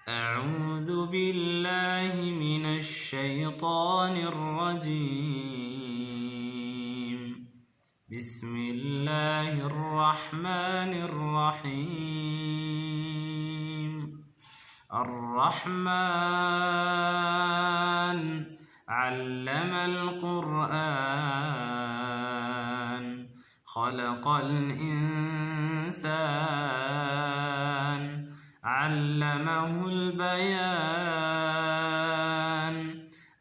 أعوذ بالله من الشيطان الرجيم. بسم الله الرحمن الرحيم. الرحمن علم القرآن خلق الإنسان علمه البيان.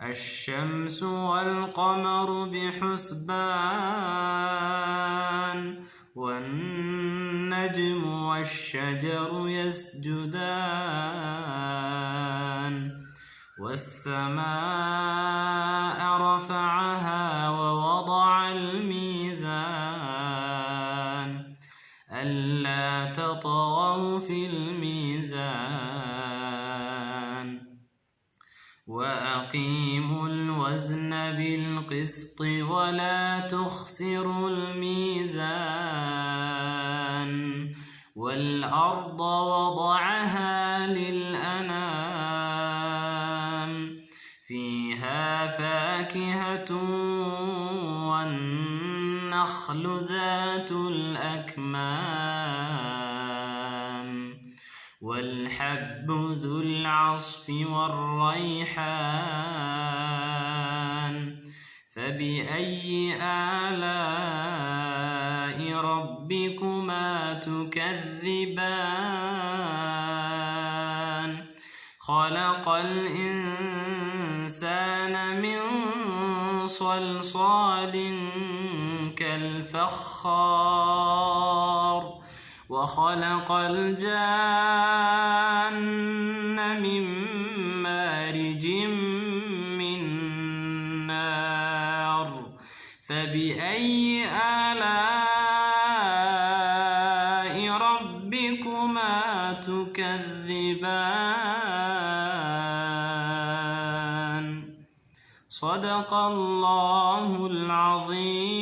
الشمس والقمر بحسبان والنجم والشجر يسجدان. والسماء رفعها ووضع الميزان ألا تطغوا في الميزان وأقيموا الوزن بالقسط ولا تخسروا الميزان. والأرض وضعها للأنام فيها فاكهة والنخل ذات الأكمام والحب ذو العصف والريحان. فبأي آلاء ربكما تكذبان؟ خلق الإنسان من صلصال كالفخار وخلق الجان من مارج من نار. فبأي آلاء ربكما تكذبان؟ صدق الله العظيم.